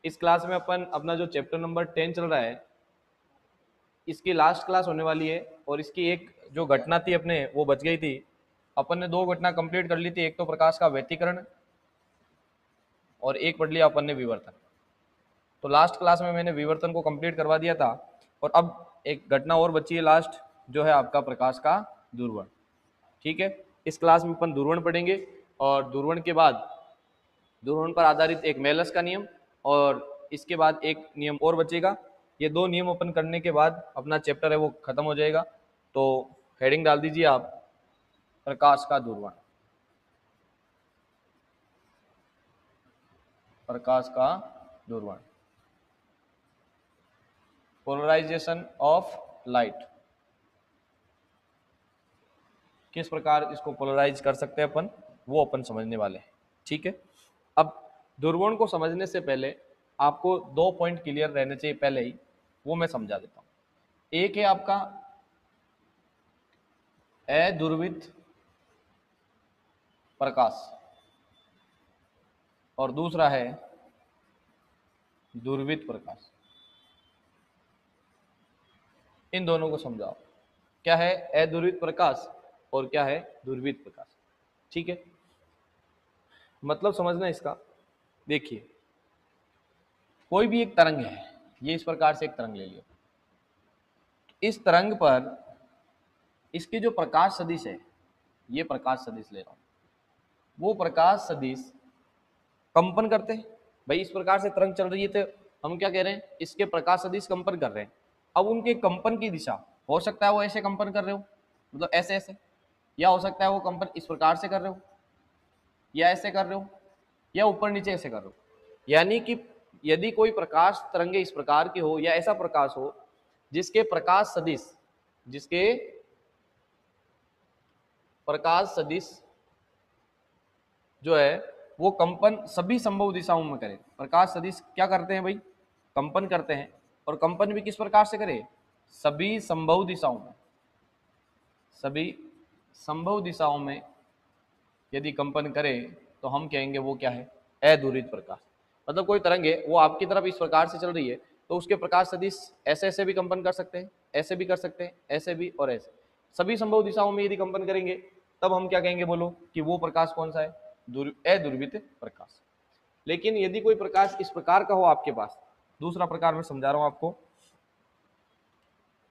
इस क्लास में अपन अपना जो चैप्टर नंबर 10 चल रहा है इसकी लास्ट क्लास होने वाली है और इसकी एक जो घटना थी अपने वो बच गई थी। अपन ने दो घटना कंप्लीट कर ली थी, एक तो प्रकाश का व्यतिकरण और एक पढ़ लिया अपन ने विवर्तन। तो लास्ट क्लास में मैंने विवर्तन को कंप्लीट करवा दिया था और अब एक घटना और बची है लास्ट, जो है आपका प्रकाश का दूरवर्ण। ठीक है, इस क्लास में अपन दूरवर्ण पढ़ेंगे और दूरवर्ण के बाद दूरवर्ण पर आधारित एक मेलस का नियम और इसके बाद एक नियम और बचेगा। ये दो नियम अपन करने के बाद अपना चैप्टर है वो खत्म हो जाएगा। तो हेडिंग डाल दीजिए आप, प्रकाश का दूरवर्ण। प्रकाश का दूरवर्ण, पोलराइजेशन ऑफ लाइट। किस प्रकार इसको पोलराइज कर सकते हैं अपन, वो अपन समझने वाले हैं। ठीक है, अब दूरवर्ण को समझने से पहले आपको दो पॉइंट क्लियर रहने चाहिए पहले ही, वो मैं समझा देता हूं। एक है आपका अध्रुवित प्रकाश और दूसरा है ध्रुवित प्रकाश। इन दोनों को समझाओ, क्या है अध्रुवित प्रकाश और क्या है ध्रुवित प्रकाश। ठीक है, मतलब समझना इसका। देखिए, कोई भी एक तरंग है, ये इस प्रकार से एक तरंग ले लियो। इस तरंग पर इसके जो प्रकाश सदिश है, ये प्रकाश सदिश ले रहा हूं, वो प्रकाश सदिश कंपन करते हैं। भाई इस प्रकार से तरंग चल रही है तो हम क्या कह रहे हैं, इसके प्रकाश सदिश कंपन कर रहे हैं। अब उनके कंपन की दिशा हो सकता है वो ऐसे कंपन कर रहे हो, मतलब ऐसे ऐसे, या हो सकता है वो कंपन इस प्रकार से कर रहे हो, या ऐसे कर रहे हो, या ऊपर नीचे ऐसे कर रहे हो। यानी कि यदि कोई प्रकाश तरंगे इस प्रकार की हो या ऐसा प्रकाश हो जिसके प्रकाश सदिश, जिसके प्रकाश सदिश जो है वो कंपन सभी संभव दिशाओं में करे। प्रकाश सदिश क्या करते हैं भाई, कंपन करते हैं, और कंपन भी किस प्रकार से करे, सभी संभव दिशाओं में। सभी संभव दिशाओं में यदि कंपन करे तो हम कहेंगे वो क्या है, अध्रुवित प्रकाश। मतलब कोई तरंग है वो आपकी तरफ इस प्रकार से चल रही है तो उसके प्रकाश सदिश ऐसे ऐसे भी कंपन कर सकते हैं, ऐसे भी कर सकते हैं, ऐसे भी और ऐसे, सभी संभव दिशाओं में यदि कंपन करेंगे तब हम क्या कहेंगे, बोलो कि वो प्रकाश कौन सा है, अध्रुवित प्रकाश। लेकिन यदि कोई प्रकाश इस प्रकार का हो आपके पास, दूसरा प्रकार मैं समझा रहा हूं आपको,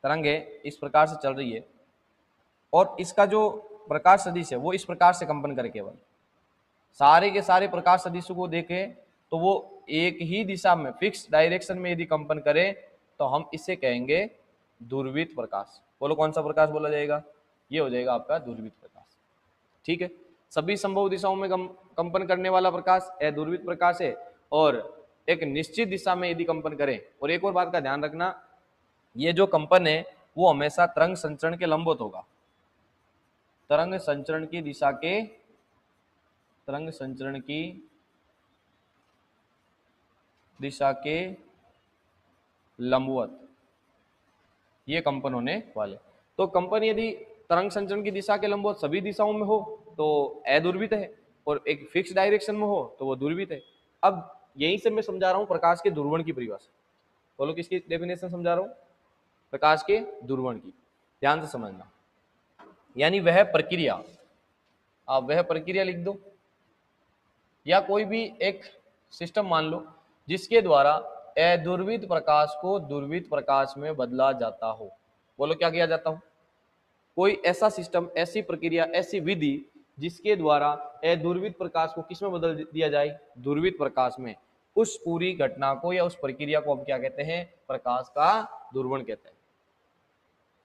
तरंग है इस प्रकार से चल रही है और इसका जो प्रकाश सदिश है वो इस प्रकार से कंपन करे, केवल सारे के सारे प्रकाश सदिशों को देखें तो वो एक ही दिशा में फिक्स डायरेक्शन में यदि कंपन करे तो हम इसे कहेंगे ध्रुवित प्रकाश। बोलो कौन सा प्रकाश बोला जाएगा, ये हो जाएगा आपका ध्रुवित प्रकाश। ठीक है, सभी संभव दिशाओं में कंपन करने वाला प्रकाश अध्रुवित प्रकाश है और एक निश्चित दिशा में यदि कंपन करे। और एक और बात का ध्यान रखना, ये जो कंपन है वो हमेशा तरंग संचरण के लंबवत होगा। तरंग संचरण की दिशा के, तरंग संचरण की दिशा के लंबवत ये कंपन होने वाले। तो कंपन यदि तरंग संचरण की दिशा के लंबवत सभी दिशाओं में हो तो अध्रुवित है, और एक फिक्स डायरेक्शन में हो तो वो ध्रुवित है। अब यहीं से मैं समझा रहा हूं प्रकाश के ध्रुवण की परिभाषा। बोलो किसकी डेफिनेशन समझा रहा हूं, प्रकाश के ध्रुवण की, ध्यान से समझना। यानी वह प्रक्रिया, आप वह प्रक्रिया लिख दो या कोई भी एक सिस्टम मान लो जिसके द्वारा अध्रुवित प्रकाश को ध्रुवित प्रकाश में बदला जाता हो। बोलो क्या किया जाता हो, कोई ऐसा सिस्टम, ऐसी प्रक्रिया, ऐसी विधि जिसके द्वारा अध्रुवित प्रकाश को किस में बदल दिया जाए, ध्रुवित प्रकाश में। उस पूरी घटना को या उस प्रक्रिया को हम क्या कहते हैं, प्रकाश का ध्रुवण कहते हैं।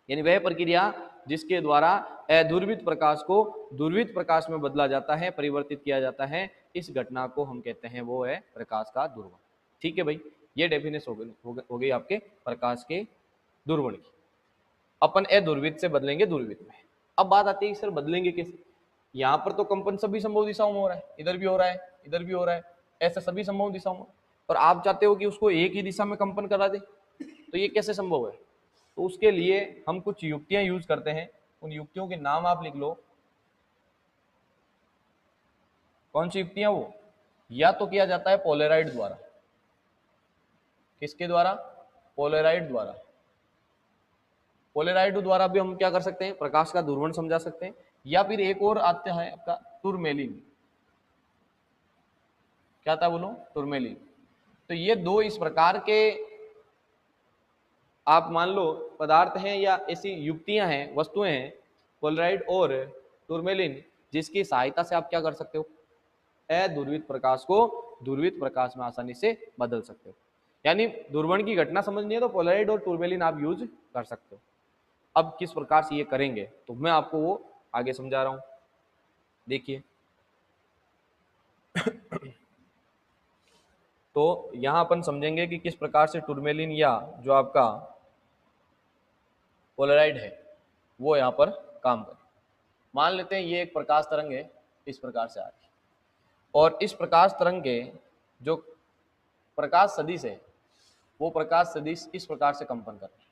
यानी वह प्रक्रिया जिसके द्वारा अध्रुवित प्रकाश को ध्रुवित प्रकाश में बदला जाता है, परिवर्तित किया जाता है, इस घटना को हम कहते हैं वो है प्रकाश का ध्रुवण। ठीक है भाई, ये डेफिनेशन हो गई आपके प्रकाश के ध्रुवण की। अपन अध्रुवित से बदलेंगे ध्रुवित में। अब बात आती है सर बदलेंगे कैसे, यहाँ पर तो कंपन सभी संभव दिशाओं में हो रहा है, इधर भी हो रहा है, इधर भी हो रहा है, ऐसा सभी संभव दिशाओं में, और आप चाहते हो कि उसको एक ही दिशा में कंपन करा दे, तो ये कैसे संभव है। तो उसके लिए हम कुछ युक्तियां यूज करते हैं, उन युक्तियों के नाम आप लिख लो। कौन सी युक्तियां वो, या तो किया जाता है पोलराइड द्वारा, किसके द्वारा? पोलराइड द्वारा। पोलराइड द्वारा भी हम क्या कर सकते हैं? प्रकाश का ध्रुवण समझा सकते हैं। या फिर एक और आता है आपका टूरमेलिन। क्या था बोलो? टूरमेलिन। तो ये दो इस प्रकार के आप मान लो पदार्थ हैं या ऐसी युक्तियां हैं, वस्तुएं हैं, पोलराइड और टूरमेलिन, जिसकी सहायता से आप क्या कर सकते हो? अध्रुवित प्रकाश को ध्रुवित प्रकाश में आसानी से बदल सकते हो। यानी ध्रुवण की घटना समझनी है तो पोलराइड और टूरमेलिन आप यूज कर सकते हो। अब किस प्रकार से ये करेंगे तो मैं आपको वो आगे समझा रहा हूं। देखिए तो यहां अपन समझेंगे कि किस प्रकार से टूरमेलिन या जो आपका पोलराइड है वो यहाँ पर काम करे। मान लेते हैं ये एक प्रकाश तरंग है, इस प्रकार से आ रही है, और इस प्रकाश तरंग के जो प्रकाश सदिश है वो प्रकाश सदिश इस प्रकार से कंपन कर रहे हैं।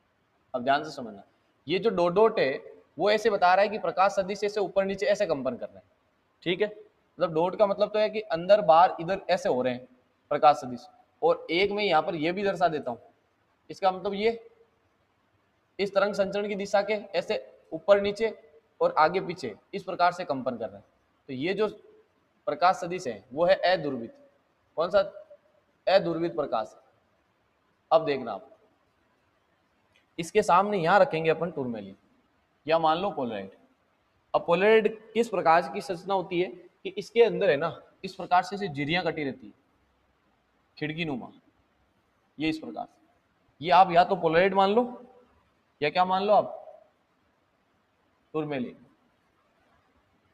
अब ध्यान से समझना, ये जो डॉट डॉट है वो ऐसे बता रहा है कि प्रकाश सदिश ऐसे ऊपर नीचे ऐसे कंपन कर रहे हैं। ठीक है, मतलब डॉट का मतलब तो है कि अंदर बाहर इधर ऐसे हो रहे हैं प्रकाश सदिश। और एक मैं यहाँ पर ये भी दर्शा देता हूँ, इसका मतलब ये इस तरंग संचरण की दिशा के ऐसे ऊपर नीचे और आगे पीछे इस प्रकार से कंपन कर रहे हैं। तो ये जो प्रकाश सदिश है वो है अध्रुवित। कौन सा? अध्रुवित प्रकाश। अब देखना आप, इसके सामने यहां रखेंगे अपन टूरमेलिन या मान लो पोलराइड। अब पोलराइड किस प्रकार की संरचना होती है कि इसके अंदर है ना इस प्रकार से झिर्रियां कटी रहती है, खिड़की नुमा, ये इस प्रकार से। ये आप या तो पोलराइड मान लो या क्या मान लो आप? टूरमेलिन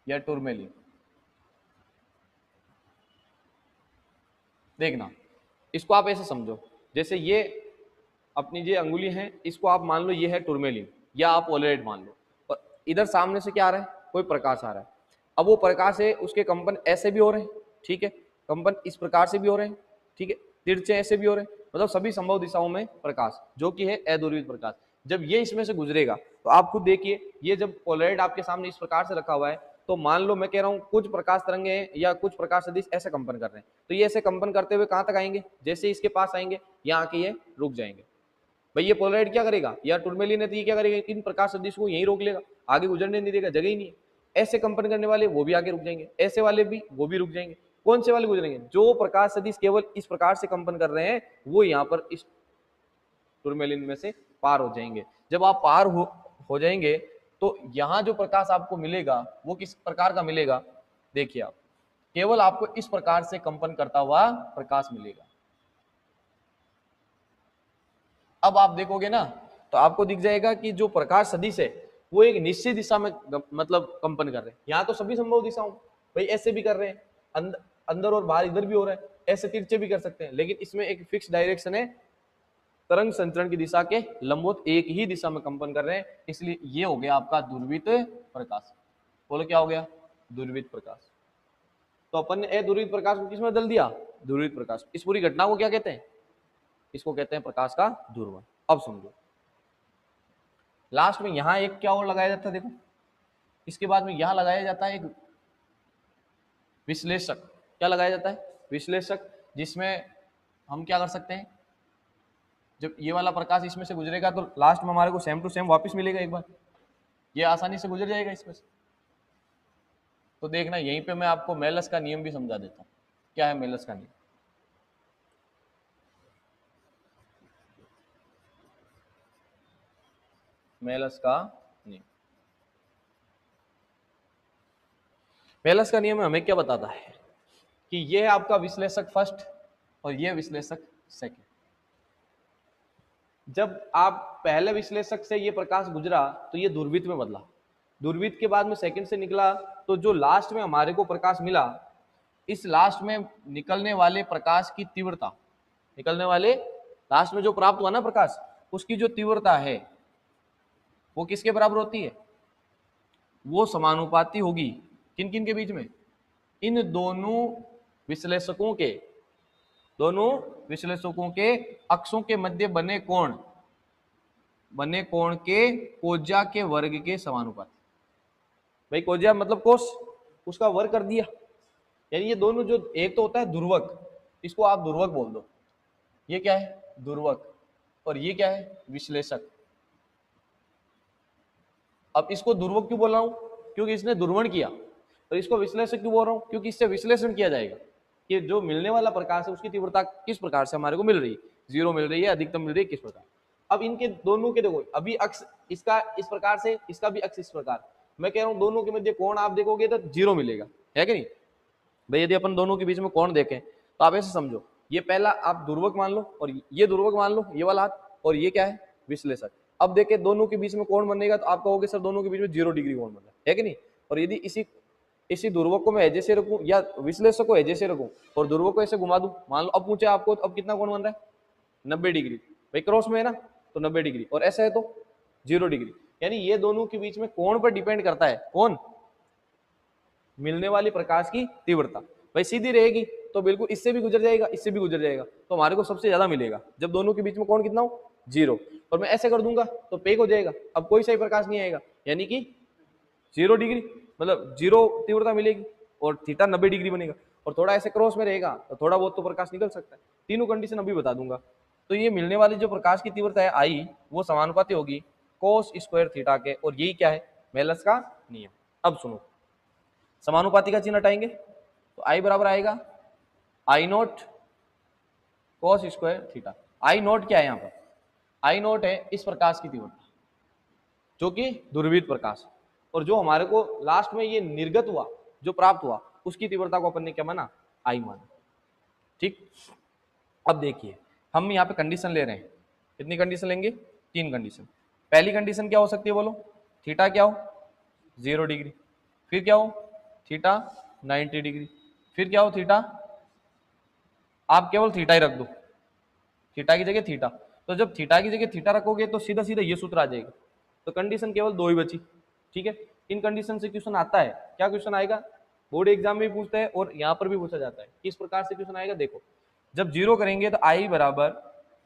या टूरमेलिन। देखना, इसको आप ऐसे समझो जैसे ये अपनी जो अंगुली है इसको आप मान लो ये है टूरमेलिन या आप पोलराइड मान लो, और इधर सामने से क्या आ रहा है? कोई प्रकाश आ रहा है। अब वो प्रकाश है उसके कंपन ऐसे भी हो रहे हैं, ठीक है, कंपन इस प्रकार से भी हो रहे हैं, ठीक है, तिरछे ऐसे भी हो रहे हैं, मतलब सभी संभव दिशाओं में प्रकाश जो कि है अध्रुवित प्रकाश। जब ये इसमें से गुजरेगा तो आप खुद देखिए, ये जब पोलराइड आपके सामने इस प्रकार से रखा हुआ है तो मान लो मैं कह रहा हूँ कुछ प्रकाश तरंगे हैं या कुछ प्रकाश सदिश ऐसे कंपन कर रहे हैं, तो ये ऐसे कंपन करते हुए कहां तक आएंगे? जैसे इसके पास आएंगे यहाँ आके ये रुक जाएंगे। भाई ये पोलराइड क्या करेगा या टूरमेलिन है तो ये क्या करेगा? इन प्रकाश सदिश को यहीं रोक लेगा, आगे गुजरने नहीं देगा, जगह ही नहीं है। ऐसे कंपन करने वाले वो भी आगे रुक जाएंगे, ऐसे वाले भी वो भी रुक जाएंगे। कौन से वाले गुजरेंगे? जो प्रकाश सदिश केवल इस प्रकार से कंपन कर रहे हैं वो यहाँ पर इस टूरमेलिन में से पार हो जाएंगे। जब आप पार हो जाएंगे तो यहाँ जो प्रकाश आपको मिलेगा वो किस प्रकार का मिलेगा? देखिए आप, केवल आपको इस प्रकार से कंपन करता हुआ प्रकाश मिलेगा। अब आप देखोगे ना तो आपको दिख जाएगा कि जो प्रकाश सदिश है वो एक निश्चित दिशा में मतलब कंपन कर रहे हैं। यहाँ तो सभी संभव दिशाओं, भाई ऐसे भी कर रहे हैं, अंदर और बाहर इधर भी हो रहा है, ऐसे तिरछे भी कर सकते हैं, लेकिन इसमें एक फिक्स डायरेक्शन है, तरंग संचरण की दिशा के लंबवत एक ही दिशा में कंपन कर रहे हैं, इसलिए ये हो गया आपका ध्रुवित प्रकाश। बोलो क्या हो गया? ध्रुवित प्रकाश। तो अपन ने अध्रुवित प्रकाश को किसमें बदल दिया? ध्रुवित प्रकाश। इस पूरी घटना को क्या कहते हैं? इसको कहते हैं प्रकाश का ध्रुवण। अब समझो, लास्ट में यहां एक क्या और लगाया जाता है, देखो इसके बाद में यहां लगाया जाता है एक विश्लेषक। क्या लगाया जाता है? विश्लेषक, जिसमें हम क्या कर सकते हैं, जब ये वाला प्रकाश इसमें से गुजरेगा तो लास्ट में हमारे को सेम टू सेम वापस मिलेगा एक बार, ये आसानी से गुजर जाएगा इसमें से। तो देखना यहीं पे मैं आपको मेलस का नियम भी समझा देता हूं। क्या है मेलस का नियम? मेलस का नियम, मेलस का नियम हमें क्या बताता है कि ये है आपका विश्लेषक फर्स्ट और ये विश्लेषक सेकंड। जब आप पहले विश्लेषक से ये प्रकाश गुजरा तो ये दूरबीन में बदला, दूरबीन के बाद में सेकंड से निकला, तो जो लास्ट में हमारे को प्रकाश मिला, इस लास्ट में निकलने वाले प्रकाश की तीव्रता, निकलने वाले लास्ट में जो प्राप्त हुआ ना प्रकाश, उसकी जो तीव्रता है वो किसके बराबर होती है? वो समानुपाती होगी किन किन के बीच में? इन दोनों विश्लेषकों के अक्षों के मध्य बने कोण के कोज्या के वर्ग के समानुपाती। भाई कोज्या मतलब कोस, उसका वर्ग कर दिया। यानी ये दोनों जो एक तो होता है ध्रुवक, इसको आप ध्रुवक बोल दो, ये क्या है, ध्रुवक, और ये क्या है, विश्लेषक। अब इसको ध्रुवक क्यों बोल रहा हूं, क्योंकि इसने ध्रुवण किया, और इसको विश्लेषक क्यों बोल रहा हूं, क्योंकि इससे विश्लेषण किया जाएगा कि जो मिलने वाला प्रकाश है उसकी तीव्रता किस प्रकार से हमारे को मिल रही है, 0 मिल रही है, अधिकतम मिल रही है, किस प्रकार। अब इनके दोनों के देखो, अभी अक्ष इसका इस प्रकार से, इसका भी अक्ष इस प्रकार, मैं कह रहा हूं दोनों के मध्य कोण आप देखोगे तो 0 मिलेगा, है कि नहीं भाई। यदि अपन दोनों के बीच में कोण देखें तो आप ऐसे समझो, ये पहला आप ध्रुवक मान लो, और ये ध्रुवक मान लो, ये वाला हाथ, और ये क्या है, विश्लेषक। अब देखें दोनों के बीच में कोण बनेगा तो आप कहोगे सर दोनों के बीच में 0 डिग्री कोण बन रहा है कि नहीं। और यदि इसी ध्रुवक को मैं ऐसे से रखूं या विश्लेषक को ऐसे से रखूं और ध्रुवक को ऐसे घुमा दूं, मान लो अब पूछे आपको अब कितना कोण बन रहा है, 90 डिग्री, भाई क्रॉस में है ना, तो 90 डिग्री, और ऐसा है तो 0 डिग्री। यानी ये दोनों के बीच में कोण पर डिपेंड करता है, कौन, मिलने वाली प्रकाश की तीव्रता। भाई सीधी रहेगी तो बिल्कुल इससे भी गुजर जाएगा, इससे भी गुजर जाएगा, तो हमारे को सबसे ज्यादा मिलेगा जब दोनों के बीच में कोण कितना हो, 0। और मैं ऐसे कर दूंगा तो पेक हो जाएगा, अब कोई सही प्रकाश नहीं आएगा, यानी कि 0 डिग्री, मतलब 0 तीव्रता मिलेगी, और थीटा 90 डिग्री बनेगा। और थोड़ा ऐसे क्रॉस में रहेगा तो थोड़ा बहुत तो प्रकाश निकल सकता है। तीनों कंडीशन अभी बता दूंगा। तो ये मिलने वाली जो प्रकाश की तीव्रता है आई, वो समानुपाती होगी कोस स्क्वायर थीटा के, और यही क्या है, मेलस का नियम। अब सुनो, समानुपाती का चिन्ह हटाएंगे तो आई बराबर आएगा आई नोट कॉस स्क्वायर थीटा। आई नोट क्या है यहाँ पर, आई नोट है इस प्रकाश की तीव्रता जो कि ध्रुवित प्रकाश, और जो हमारे को लास्ट में ये निर्गत हुआ, जो प्राप्त हुआ, उसकी तीव्रता को अपन ने क्या माना, आई माना। ठीक, अब देखिए हम यहाँ पे कंडीशन ले रहे हैं, कितनी कंडीशन लेंगे, 3 कंडीशन। पहली कंडीशन क्या हो सकती है बोलो, थीटा क्या हो, 0 डिग्री, फिर क्या हो, थीटा 90 डिग्री, फिर क्या हो, थीटा, आप केवल थीटा ही रख दो, थीटा की जगह थीटा। तो जब थीटा की जगह थीटा रखोगे तो सीधा सीधा ये सूत्र आ जाएगा, तो कंडीशन केवल 2 ही बची। ठीक है, इन कंडीशन से क्वेश्चन आता है, क्या क्वेश्चन आएगा, बोर्ड एग्जाम में भी पूछता है और यहाँ पर भी पूछा जाता है। किस प्रकार से क्वेश्चन आएगा, देखो जब 0 करेंगे तो आई बराबर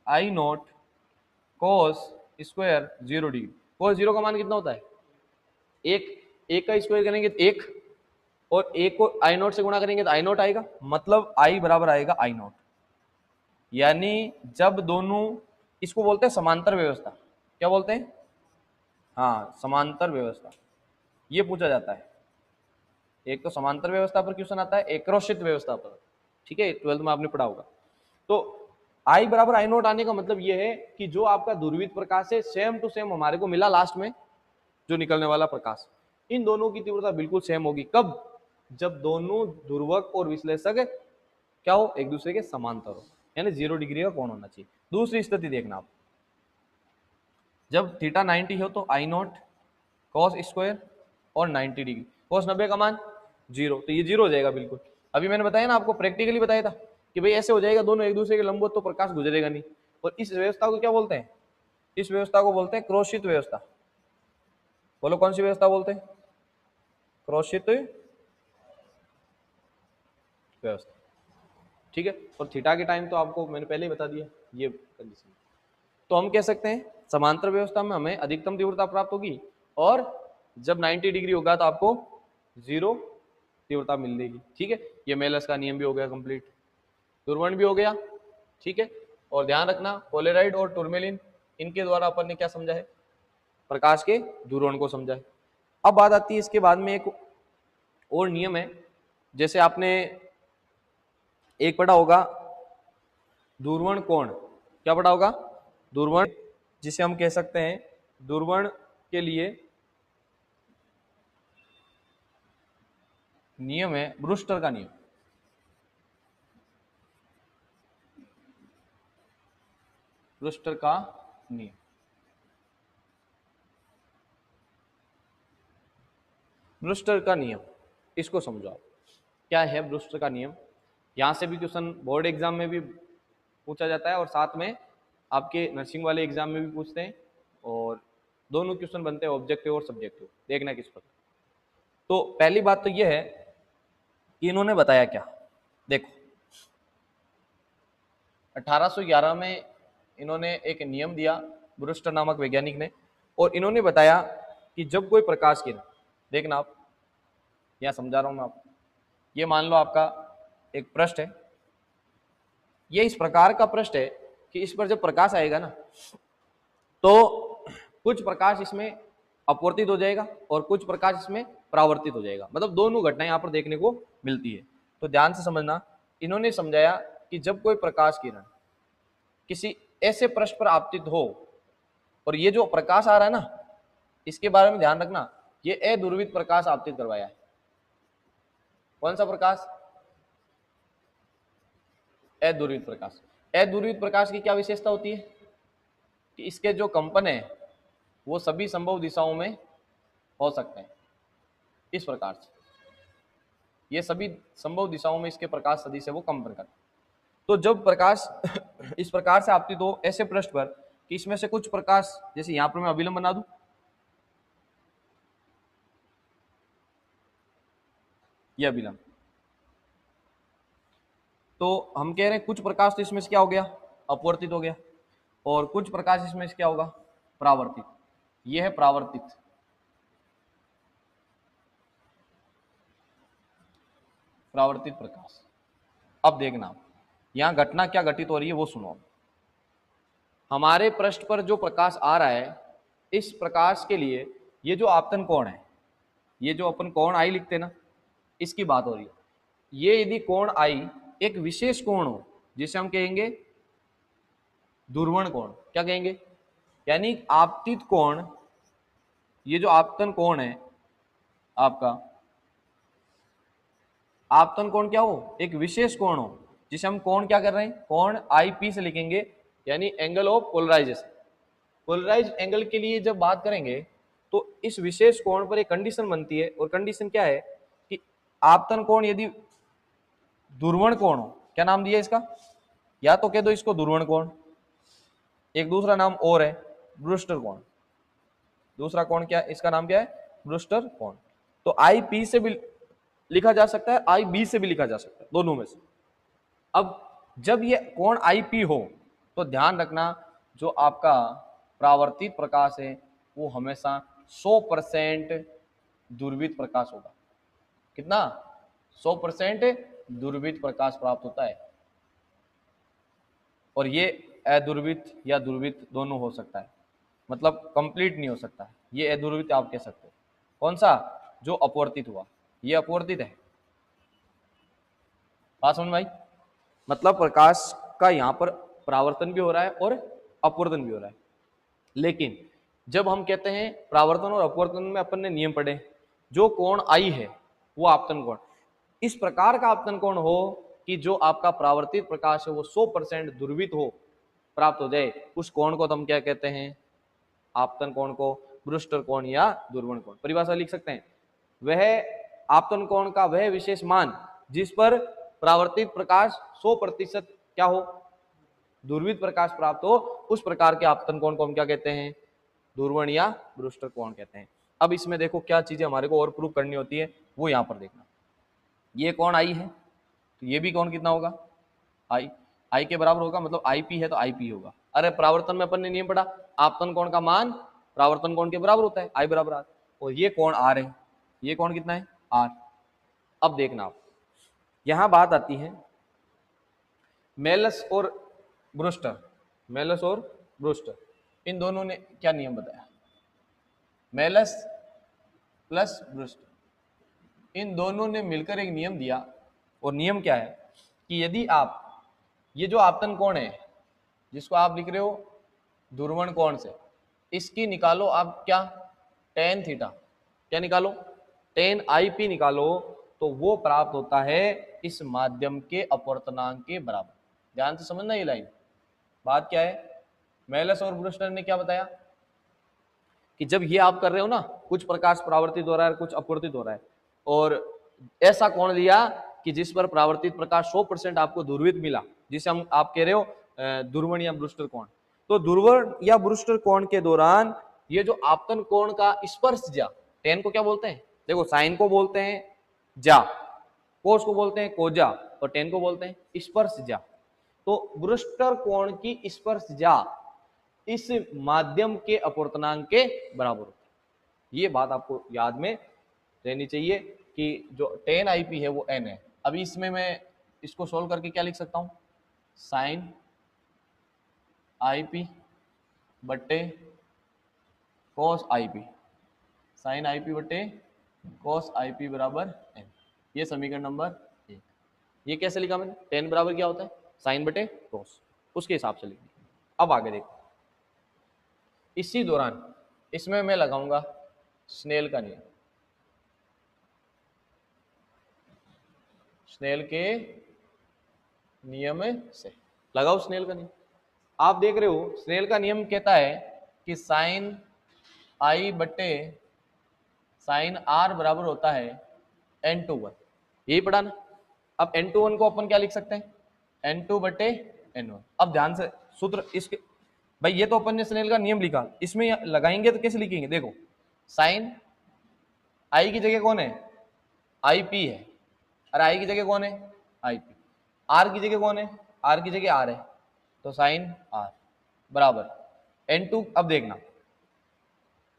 I naught cos square 0 degree. Cos 0 का मान कितना होता है, एक का स्क्वायर करेंगे तो 1, और 1 को आई नॉट से गुणा करेंगे तो आई नॉट आएगा, मतलब आई बराबर आएगा आई नॉट। यानी जब दोनों, इसको बोलते हैं समांतर व्यवस्था, क्या बोलते हैं, हाँ समांतर व्यवस्था, ये पूछा जाता है। एक तो समांतर व्यवस्था पर क्वेश्चन आता है, एक क्रॉसक्षेत्र व्यवस्था पर, ठीक है, 12th में आपने पढ़ा होगा। तो आई बराबर आई नोट आने का मतलब ये है कि जो आपका ध्रुवित प्रकाश है सेम टू सेम हमारे को मिला लास्ट में, जो निकलने वाला प्रकाश, इन दोनों की तीव्रता बिल्कुल सेम होगी। कब, जब दोनों ध्रुवक और विश्लेषक क्या हो, एक दूसरे के समांतर हो, यानी 0 डिग्री का कोण होना चाहिए। दूसरी स्थिति देखना आप, जब थीटा 90 हो तो आई नॉट कॉस स्क्वायर और 90 डिग्री, कॉस 90 का मान 0, तो ये 0 हो जाएगा बिल्कुल। अभी मैंने बताया ना आपको, प्रैक्टिकली बताया था कि भाई ऐसे हो जाएगा, दोनों एक दूसरे के लंबवत तो प्रकाश गुजरेगा नहीं। और इस व्यवस्था को क्या बोलते हैं, इस व्यवस्था को बोलते हैं क्रॉसक्षेत्र व्यवस्था। बोलो कौन सी व्यवस्था बोलते हैं, क्रॉसक्षेत्र व्यवस्था। ठीक है, और थीटा के टाइम तो आपको मैंने पहले ही बता दिया ये कंडीशन। तो हम कह सकते हैं समांतर व्यवस्था में हमें अधिकतम तीव्रता प्राप्त होगी, और जब 90 डिग्री होगा तो आपको 0 तीव्रता मिलेगी। ठीक है, ये मेलस का नियम भी हो गया कंप्लीट, ध्रुवण भी हो गया। ठीक है, और ध्यान रखना पोलेराइड और टूरमेलिन, इनके द्वारा अपन ने क्या समझा है, प्रकाश के ध्रुवण को समझा है। अब बात आती है इसके बाद में एक और नियम है, जैसे आपने एक पढ़ा होगा ध्रुवण कोण, क्या पढ़ा होगा, ध्रुवण, जिसे हम कह सकते हैं ध्रुवण के लिए नियम है ब्रूस्टर का नियम। ब्रूस्टर का नियम, ब्रूस्टर का नियम, इसको समझो आप, क्या है ब्रूस्टर का नियम। यहां से भी क्वेश्चन बोर्ड एग्जाम में भी पूछा जाता है, और साथ में आपके नर्सिंग वाले एग्जाम में भी पूछते हैं, और दोनों क्वेश्चन बनते हैं ऑब्जेक्टिव और सब्जेक्टिव, देखना किस पर। तो पहली बात तो यह है कि इन्होंने बताया क्या, देखो 1811 में इन्होंने एक नियम दिया, ब्रूस्टर नामक वैज्ञानिक ने, और इन्होंने बताया कि जब कोई प्रकाश किरण, देखना आप यहां समझा रहा हूं मैं आपको, ये मान लो आपका एक पृष्ठ है, ये इस प्रकार का पृष्ठ है कि इस पर जब प्रकाश आएगा ना तो कुछ प्रकाश इसमें अपवर्तित हो जाएगा और कुछ प्रकाश इसमें परावर्तित हो जाएगा, मतलब दोनों घटनाएं यहाँ पर देखने को मिलती है। तो ध्यान से समझना, इन्होंने समझाया कि जब कोई प्रकाश किरण किसी ऐसे पृष्ठ पर आपतित हो, और ये जो प्रकाश आ रहा है ना इसके बारे में ध्यान रखना, ये अध्रुवित प्रकाश आपतित करवाया है। कौन सा प्रकाश? अध्रुवित प्रकाश। अध्रुवित प्रकाश की क्या विशेषता होती है कि इसके जो कंपन है वो सभी संभव दिशाओं में हो सकते हैं। इस प्रकार से ये सभी संभव दिशाओं में इसके प्रकाश सदिश है वो कंपन करते हैं। तो जब प्रकाश इस प्रकार से आपतित हो ऐसे पृष्ठ पर कि इसमें से कुछ प्रकाश, जैसे यहां पर मैं अभिलंब बना दूं, ये अभिलंब, तो हम कह रहे हैं कुछ प्रकाश तो इसमें से क्या हो गया? अपवर्तित हो गया, और कुछ प्रकाश इसमें से क्या होगा? परावर्तित। ये है परावर्तित। परावर्तित प्रकाश। अब देखना यहां घटना क्या घटित हो रही है वो सुनो। हमारे पृष्ठ पर जो प्रकाश आ रहा है, इस प्रकाश के लिए ये जो आपतन कोण है, ये जो अपन कोण आई लिखते हैं ना, इसकी बात हो रही है। ये यदि कोण आई एक विशेष कोण हो जिसे हम कहेंगे ध्रुवण कोण, क्या कहेंगे? यानी आपतित कोण, ये जो आपतन कोण है आपका, आपतन कोण क्या हो? एक विशेष कोण हो जिसे हम कोण क्या कर रहे हैं? कोण आई पी से लिखेंगे, यानी angle of polarization. Polarized angle के लिए जब बात करेंगे तो इस विशेष कोण पर एक कंडीशन बनती है, और कंडीशन क्या है कि आपतन कोण यदि ध्रुवण कोण हो, क्या नाम दिया इसका? या तो कह दो इसको ध्रुवण कोण, एक दूसरा नाम और है ब्रूस्टर कोण। दूसरा कोण क्या है? इसका नाम क्या है? ब्रूस्टर कोण। तो आई पी से भी लिखा जा सकता है, आई बी से भी लिखा जा सकता है, दोनों में से। अब जब ये कोण आई पी हो तो ध्यान रखना जो आपका परावर्तित प्रकाश है वो हमेशा 100% ध्रुवित प्रकाश होगा। कितना? 100% ध्रुवित प्रकाश प्राप्त होता है, और ये अध्रुवित या ध्रुवित दोनों हो सकता है, मतलब कंप्लीट नहीं हो सकता है। ये अध्रुवित आप कह सकते हो। कौन सा? जो अपवर्तित हुआ, ये अपवर्तित है। बात समझ में आई? मतलब प्रकाश का यहां पर परावर्तन भी हो रहा है और अपवर्तन भी हो रहा है। लेकिन जब हम कहते हैं परावर्तन और अपवर्तन में अपन ने नियम पढ़े, जो कोण आई है वो आपतन कोण, इस प्रकार का आपतन कोण हो कि जो आपका परावर्तित प्रकाश है वो 100% ध्रुवित हो, प्राप्त हो जाए, उस कोण को हम क्या कहते हैं? आपतन कोण को ब्रूस्टर कोण या ध्रुवण कोण। परिभाषा लिख सकते हैं, वह आपतन कोण का वह विशेष मान जिस पर परावर्तित प्रकाश 100% क्या हो? ध्रुवित प्रकाश प्राप्त हो, उस प्रकार के आपतन कोण को हम क्या कहते हैं? ध्रुवण या ब्रूस्टर कोण कहते हैं। अब इसमें देखो क्या चीजें हमारे को और प्रूव करनी होती है वो यहाँ पर देखना। ये कोण आई है तो ये भी कोण कितना होगा? आई के बराबर होगा, मतलब आई पी है तो आई पी होगा। अरे परावर्तन में अपन ने नियम पढ़ा, आपतन कोण का मान परावर्तन कोण के बराबर होता है, आई बराबर आर। और ये कोण आर है, ये कोण कितना है? आर। अब देखना आप, यहां बात आती है मेलस और ब्रूस्टर। मेलस और ब्रूस्टर इन दोनों ने क्या नियम बताया? मेलस प्लस ब्रूस्टर इन दोनों ने मिलकर एक नियम दिया, और नियम क्या है कि यदि आप ये जो आपतन कोण है जिसको आप लिख रहे हो ध्रुवण कोण से, इसकी निकालो आप क्या? Tan theta. क्या निकालो? टेन आई पी निकालो, तो वो प्राप्त होता है इस माध्यम के अपवर्तनांक के बराबर। ध्यान से समझना ये लाइन। बात क्या है? मेलस और ब्रूस्टर ने क्या बताया कि जब ये आप कर रहे हो ना, कुछ प्रकाश परावर्तित हो रहा है कुछ अपवर्तित हो रहा है, और ऐसा कोण लिया कि जिस पर परावर्तित प्रकाश 100% आपको ध्रुवित मिला, जिसे हम आप कह रहे हो ध्रुवण या ब्रूस्टर कोण। तो ध्रुवण या ब्रूस्टर कोण के दौरान ये जो आपतन कोण का स्पर्श जा, टेन को क्या बोलते हैं? देखो, साइन को बोलते हैं जा, कोस को बोलते हैं कोजा, और टेन को बोलते हैं स्पर्श जा। तो ब्रूस्टर कोण की स्पर्श जा इस माध्यम के अपवर्तनांक के बराबर होता है। ये बात आपको याद में रहनी चाहिए कि जो टेन आई पी है वो एन है। अभी इसमें मैं इसको सोल्व करके क्या लिख सकता हूं? साइन आई पी बट्टे cos I P, sine I P बट्टे कॉस आई पी बराबर एन। ये समीकरण नंबर 1। ये कैसे लिखा मैंने, टेन बराबर क्या होता है, साइन बटे कॉस, उसके हिसाब से लिख दिया। अब आगे देखो, इसी दौरान इसमें मैं लगाऊंगा स्नेल का नियम, स्नेल के नियम से लगाओ स्नेल का नियम। आप देख रहे हो स्नेल का नियम कहता है कि साइन आई बट्टे साइन आर बराबर होता है एन टू वन, यही पढ़ा ना। अब एन टू वन को अपन क्या लिख सकते हैं, एन टू बटे एन वन। अब ध्यान से सूत्र इसके, भाई ये तो अपन ने स्नेल का नियम लिखा, इसमें लगाएंगे तो कैसे लिखेंगे, देखो साइन आई की जगह कौन है, आई पी है, और आई की जगह कौन है, आई पी। आर की जगह कौन है, आर की जगह आर है, तो साइन आर बराबर एन टू। अब देखना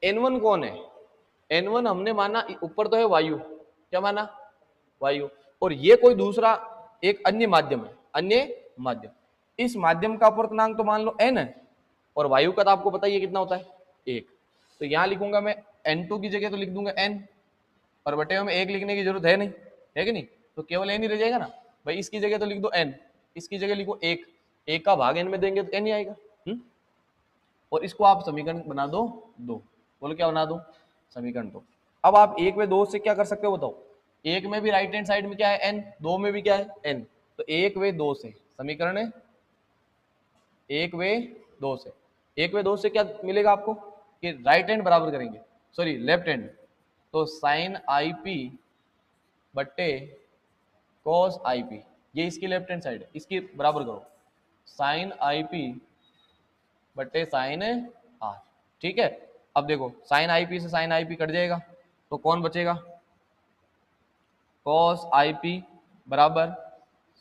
एन वन कौन है, एन वन हमने माना ऊपर तो है वायु, क्या माना, वायु, और ये कोई दूसरा एक अन्य माध्यम है, अन्य माध्यम। इस माध्यम का अपूर्णांक तो मान लो n है, और वायु का तो आपको पता ही है कितना होता है, 1। तो यहां लिखूंगा मैं n2 की जगह तो लिख दूंगा n, और बटे में 1 लिखने की जरूरत है नहीं, है कि नहीं, तो केवल n ही रह जाएगा ना। भाई इसकी जगह तो लिख दो n, इसकी जगह लिखो 1, 1 का भाग n में देंगे तो n ही आएगा। और इसको आप समीकरण बना दो 2, बोलो क्या बना दो, समीकरण 2। अब आप 1 व 2 से क्या कर सकते हो बताओ, 1 में भी राइट हैंड साइड में क्या है n, 2 में भी क्या है n, तो 1 व 2 से समीकरण है 1 व 2 से, 1 व 2 से क्या मिलेगा आपको कि राइट हैंड बराबर करेंगे, सॉरी लेफ्ट हैंड, तो साइन आई पी बट्टे कॉस आई पी, ये इसकी लेफ्ट हैंड साइड है, इसकी बराबर करो साइन आई पी बट्टे साइन आर, ठीक है। अब देखो साइन आई पी से साइन आई पी कट जाएगा, तो कौन बचेगा, कॉस आई पी बराबर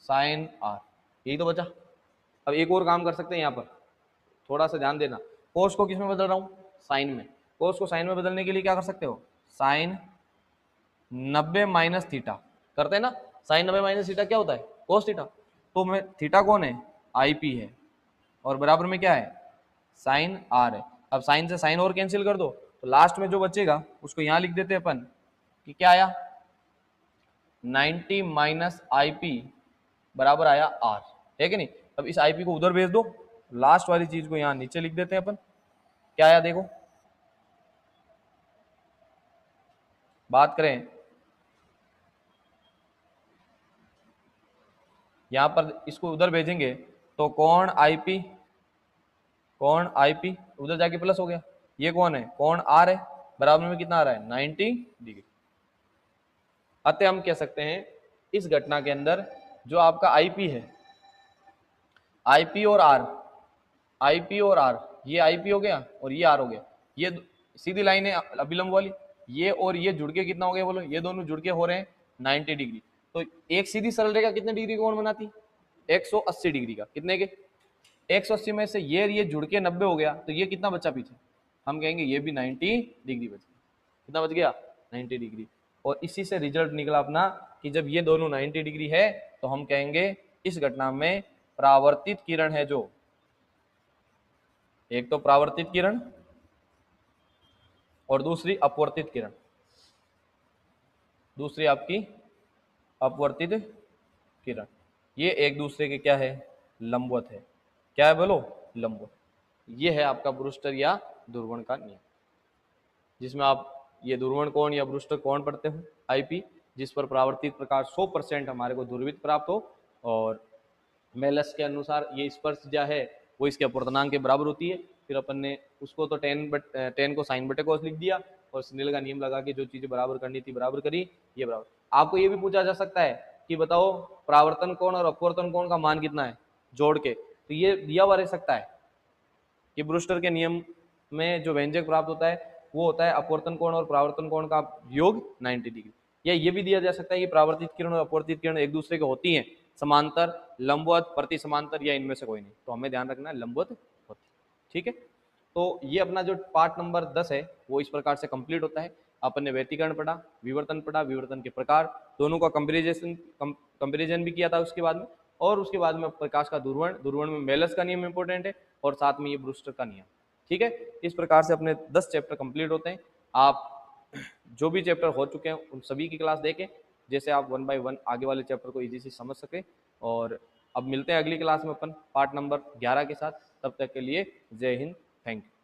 साइन आर, यही तो बचा। अब एक और काम कर सकते हैं यहाँ पर, थोड़ा सा ध्यान देना, कोस को किस में बदल रहा हूँ, साइन में। कोस को साइन में बदलने के लिए क्या कर सकते हो, साइन 90 माइनस थीटा करते हैं ना, साइन 90 माइनस थीटा क्या होता है, कोस थीटा। तो मैं थीटा कौन है, आई पी है, और बराबर में क्या है, साइन आर है। अब साइन से साइन और कैंसिल कर दो, तो लास्ट में जो बचेगा उसको यहां लिख देते हैं अपन कि क्या आया, 90 माइनस आई पी बराबर आया आर, है कि नहीं। अब इस आई पी को उधर भेज दो, लास्ट वाली चीज को यहां नीचे लिख देते हैं अपन, क्या आया देखो, बात करें यहां पर इसको उधर भेजेंगे तो कोण आईपी, कोण आईपी उधर जाके प्लस हो गया, ये कौन है, कोण आर है, बराबर में कितना आ रहा है 90 डिग्री। अतः हम कह सकते हैं इस घटना के अंदर जो आपका आईपी है, आईपी और आर, आईपी और आर, ये आईपी हो गया और ये आर हो गया, ये सीधी लाइन है अभिलंब वाली, ये और ये जुड़ के कितना हो गया बोलो, ये दोनों जुड़ के हो रहे हैं 90 डिग्री। तो एक सीधी सरल रेखा कितने डिग्री कोण बनाती, 180 डिग्री का, कितने के 180 में से ये जुड़ के 90 हो गया, तो ये कितना बचा पीछे, हम कहेंगे ये भी 90 डिग्री बच गया, कितना बच गया 90 डिग्री। और इसी से रिजल्ट निकला अपना कि जब ये दोनों 90 डिग्री है तो हम कहेंगे इस घटना में परावर्तित किरण है, जो एक तो परावर्तित किरण और दूसरी अपवर्तित किरण, दूसरी आपकी अपवर्तित किरण, ये एक दूसरे के क्या है, लंबवत है, क्या है बोलो, लंबवत। ये है आपका ब्रूस्टर या ध्रुवण का नियम, जिसमें आप ये ध्रुवण कोण या ब्रूस्टर कोण पढ़ते हो आईपी, जिस पर परावर्तित प्रकाश 100% हमारे को ध्रुवित प्राप्त हो, और मेलस के अनुसार ये स्पर्शज्या है वो इसके अपूर्णांक के बराबर होती है। फिर अपन ने उसको तो टेन को साइन बटे कॉस लिख दिया, और स्नेल का नियम लगा के जो चीजें बराबर करनी थी बराबर करी, ये बराबर। आपको ये भी पूछा जा सकता है कि बताओ परावर्तन कोण और अपवर्तन कोण का मान कितना है जोड़ के, तो ये दिया हुआ रह सकता है कि ब्रूस्टर के नियम में जो व्यंजक प्राप्त होता है वो होता है अपवर्तन कोण और परावर्तन कोण का योग 90 डिग्री। या ये भी दिया जा सकता है कि परावर्तित किरण और अपवर्तित किरण एक दूसरे के होती हैं समांतर, लंबवत, प्रति समांतर, या इनमें से कोई नहीं, तो हमें ध्यान रखना है लंबवत होती, ठीक है। तो ये अपना जो पार्ट नंबर 10 है वो इस प्रकार से कंप्लीट होता है। अपन ने व्यतिकरण पढ़ा, विवर्तन पढ़ा, विवर्तन के प्रकार, दोनों का कंपेरिजन भी किया था उसके बाद में, और उसके बाद में प्रकाश का ध्रुवण, ध्रुवण में मेलस का नियम इंपॉर्टेंट है, और साथ में ये ब्रूस्टर का नियम। ठीक है, इस प्रकार से अपने 10 चैप्टर कंप्लीट होते हैं। आप जो भी चैप्टर हो चुके हैं उन सभी की क्लास देखें, जैसे आप 1 बाय 1 आगे वाले चैप्टर को इजी से समझ सके। और अब मिलते हैं अगली क्लास में अपन पार्ट नंबर 11 के साथ। तब तक के लिए जय हिंद, थैंक यू।